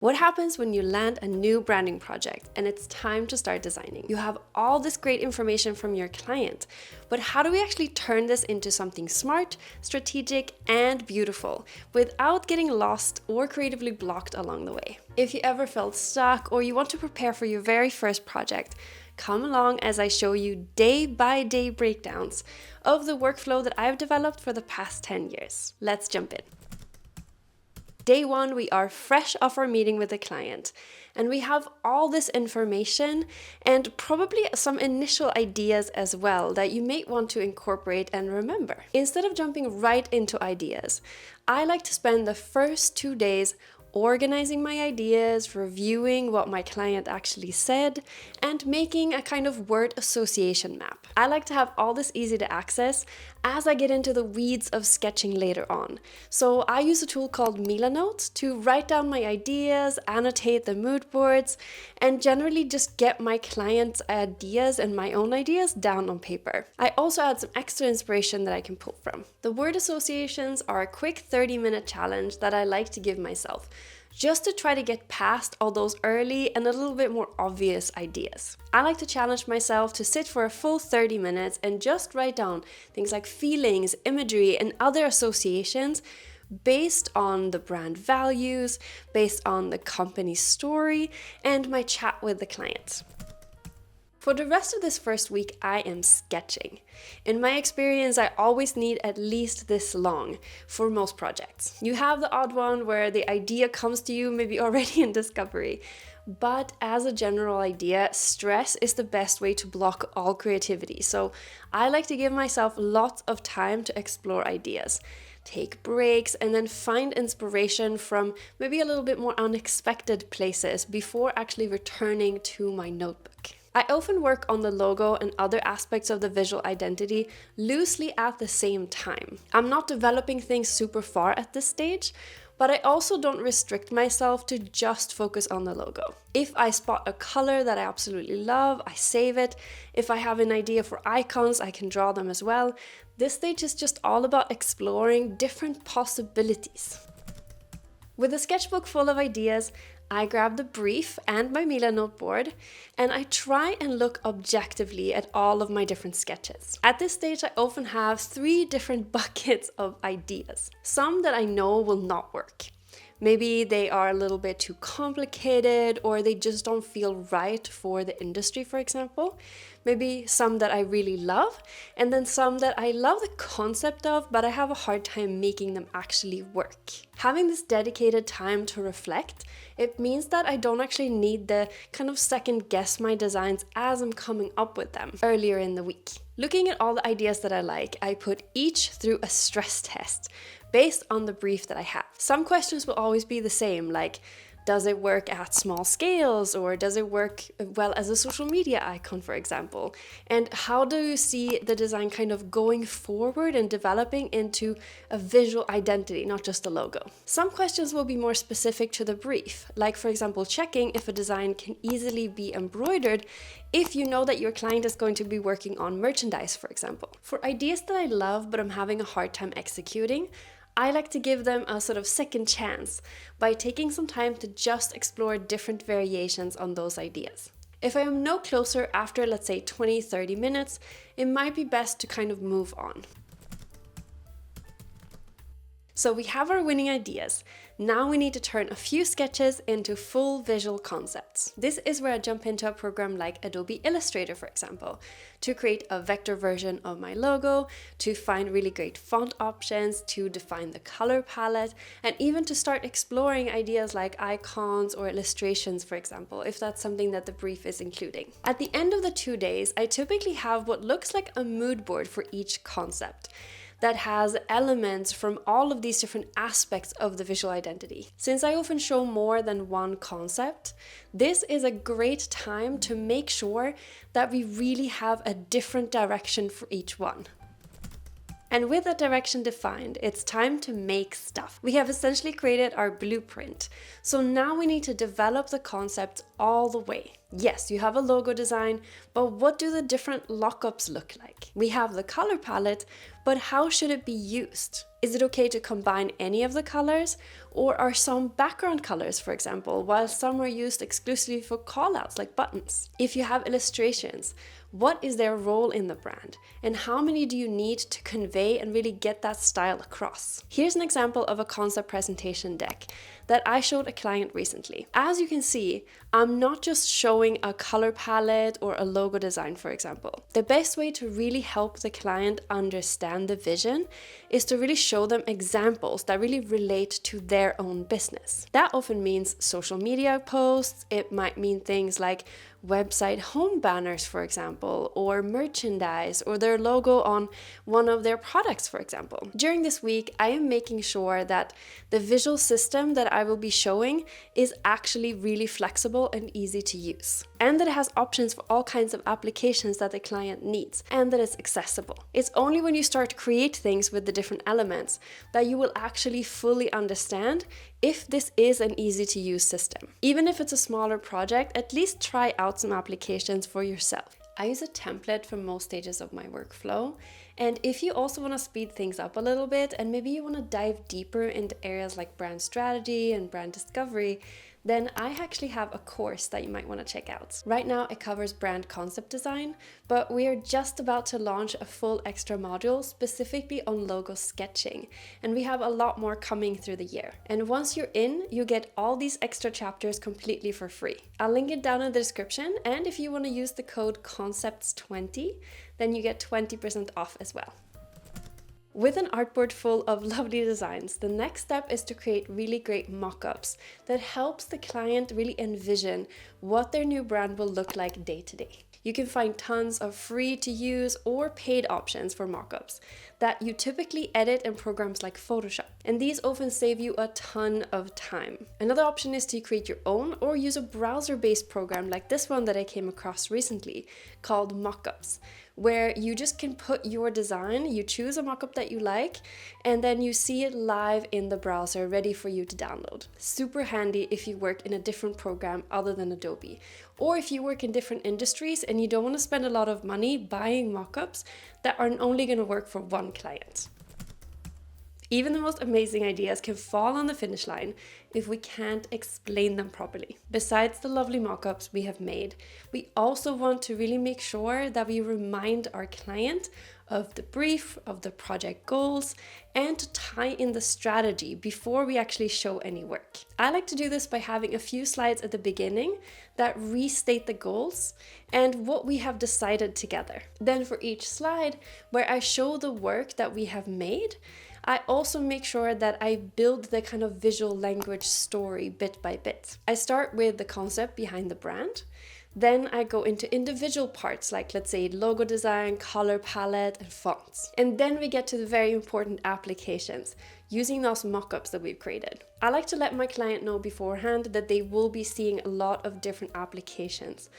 What happens when you land a new branding project and it's time to start designing? You have all this great information from your client, but how do we actually turn this into something smart, strategic, and beautiful without getting lost or creatively blocked along the way? If you ever felt stuck or you want to prepare for your very first project, come along as I show you day-by-day breakdowns of the workflow that I've developed for the past 10 years. Let's jump in. Day one, we are fresh off our meeting with the client and we have all this information and probably some initial ideas as well that you may want to incorporate and remember. Instead of jumping right into ideas, I like to spend the first 2 days organizing my ideas, reviewing what my client actually said, and making a kind of word association map. I like to have all this easy to access as I get into the weeds of sketching later on. So I use a tool called Milanote to write down my ideas, annotate the mood boards, and generally just get my client's ideas and my own ideas down on paper. I also add some extra inspiration that I can pull from. The word associations are a quick 30-minute challenge that I like to give myself, just to try to get past all those early and a little bit more obvious ideas. I like to challenge myself to sit for a full 30 minutes and just write down things like feelings, imagery, and other associations based on the brand values, based on the company's story, and my chat with the client. For the rest of this first week, I am sketching. In my experience, I always need at least this long for most projects. You have the odd one where the idea comes to you maybe already in discovery. But as a general idea, stress is the best way to block all creativity. So I like to give myself lots of time to explore ideas, take breaks, and then find inspiration from maybe a little bit more unexpected places before actually returning to my notebook. I often work on the logo and other aspects of the visual identity loosely at the same time. I'm not developing things super far at this stage, but I also don't restrict myself to just focus on the logo. If I spot a color that I absolutely love, I save it. If I have an idea for icons, I can draw them as well. This stage is just all about exploring different possibilities. With a sketchbook full of ideas, I grab the brief and my Milanote board, and I try and look objectively at all of my different sketches. At this stage, I often have 3 different buckets of ideas. Some that I know will not work. Maybe they are a little bit too complicated or they just don't feel right for the industry, for example. Maybe some that I really love, and then some that I love the concept of, but I have a hard time making them actually work. Having this dedicated time to reflect, it means that I don't actually need to kind of second guess my designs as I'm coming up with them earlier in the week. Looking at all the ideas that I like, I put each through a stress test based on the brief that I have. Some questions will always be the same, like, does it work at small scales, or does it work well as a social media icon, for example? And how do you see the design kind of going forward and developing into a visual identity, not just a logo? Some questions will be more specific to the brief, like for example, checking if a design can easily be embroidered if you know that your client is going to be working on merchandise, for example. For ideas that I love but I'm having a hard time executing, I like to give them a sort of second chance by taking some time to just explore different variations on those ideas. If I am no closer after, let's say, 20-30 minutes, it might be best to kind of move on. So we have our winning ideas. Now we need to turn a few sketches into full visual concepts. This is where I jump into a program like Adobe Illustrator, for example, to create a vector version of my logo, to find really great font options, to define the color palette, and even to start exploring ideas like icons or illustrations, for example, if that's something that the brief is including. At the end of the 2 days, I typically have what looks like a mood board for each concept that has elements from all of these different aspects of the visual identity. Since I often show more than one concept, this is a great time to make sure that we really have a different direction for each one. And with that direction defined, it's time to make stuff. We have essentially created our blueprint. So now we need to develop the concept all the way. Yes, you have a logo design, but what do the different lockups look like? We have the color palette, but how should it be used? Is it okay to combine any of the colors? Or are some background colors, for example, while some are used exclusively for callouts like buttons? If you have illustrations, what is their role in the brand? And how many do you need to convey and really get that style across? Here's an example of a concept presentation deck that I showed a client recently. As you can see, I'm not just showing a color palette or a logo design, for example. The best way to really help the client understand the vision is to really show them examples that really relate to their own business. That often means social media posts. It might mean things like website home banners, for example, or merchandise, or their logo on one of their products, for example. During this week, I am making sure that the visual system that I will be showing is actually really flexible and easy to use, and that it has options for all kinds of applications that the client needs, and that it's accessible. It's only when you start to create things with the different elements that you will actually fully understand if this is an easy to use system. Even if it's a smaller project, at least try out some applications for yourself. I use a template for most stages of my workflow. And if you also want to speed things up a little bit, and maybe you want to dive deeper into areas like brand strategy and brand discovery, then I actually have a course that you might want to check out. Right now it covers brand concept design, but we are just about to launch a full extra module specifically on logo sketching, and we have a lot more coming through the year. And once you're in, you get all these extra chapters completely for free. I'll link it down in the description, and if you want to use the code CONCEPTS20, then you get 20% off as well. With an artboard full of lovely designs, the next step is to create really great mock-ups that helps the client really envision what their new brand will look like day to day. You can find tons of free to use or paid options for mock-ups that you typically edit in programs like Photoshop, and these often save you a ton of time. Another option is to create your own or use a browser-based program like this one that I came across recently called Mockups, where you just can put your design, you choose a mockup that you like, and then you see it live in the browser ready for you to download. Super handy if you work in a different program other than Adobe, or if you work in different industries and you don't want to spend a lot of money buying mockups that are only going to work for one client. Even the most amazing ideas can fall on the finish line if we can't explain them properly. Besides the lovely mockups we have made, we also want to really make sure that we remind our client of the brief, of the project goals, and to tie in the strategy before we actually show any work. I like to do this by having a few slides at the beginning that restate the goals and what we have decided together. Then for each slide where I show the work that we have made, I also make sure that I build the kind of visual language story bit by bit. I start with the concept behind the brand. Then I go into individual parts like, let's say, logo design, color palette, and fonts. And then we get to the very important applications using those mockups that we've created. I like to let my client know beforehand that they will be seeing a lot of different applications,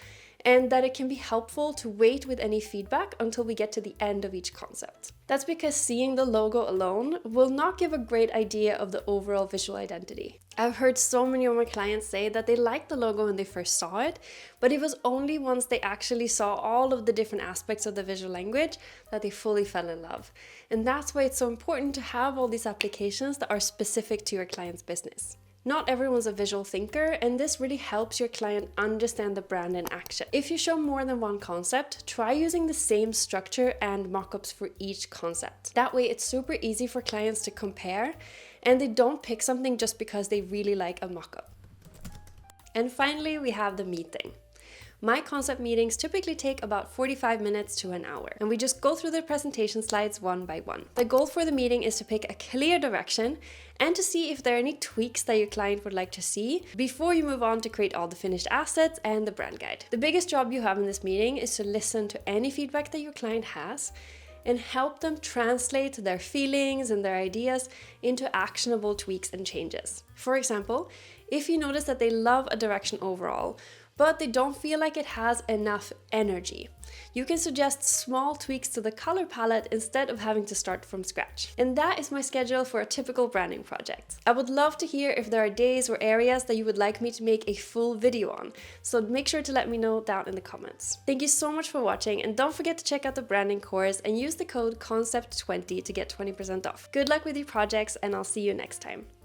and that it can be helpful to wait with any feedback until we get to the end of each concept. That's because seeing the logo alone will not give a great idea of the overall visual identity. I've heard so many of my clients say that they liked the logo when they first saw it, but it was only once they actually saw all of the different aspects of the visual language that they fully fell in love. And that's why it's so important to have all these applications that are specific to your client's business. Not everyone's a visual thinker, and this really helps your client understand the brand in action. If you show more than one concept, try using the same structure and mockups for each concept. That way it's super easy for clients to compare, and they don't pick something just because they really like a mockup. And finally, we have the meeting. My concept meetings typically take about 45 minutes to an hour, and we just go through the presentation slides one by one. The goal for the meeting is to pick a clear direction and to see if there are any tweaks that your client would like to see before you move on to create all the finished assets and the brand guide. The biggest job you have in this meeting is to listen to any feedback that your client has and help them translate their feelings and their ideas into actionable tweaks and changes. For example, if you notice that they love a direction overall, but they don't feel like it has enough energy. You can suggest small tweaks to the color palette instead of having to start from scratch. And that is my schedule for a typical branding project. I would love to hear if there are days or areas that you would like me to make a full video on, so make sure to let me know down in the comments. Thank you so much for watching, and don't forget to check out the branding course and use the code CONCEPT20 to get 20% off. Good luck with your projects, and I'll see you next time.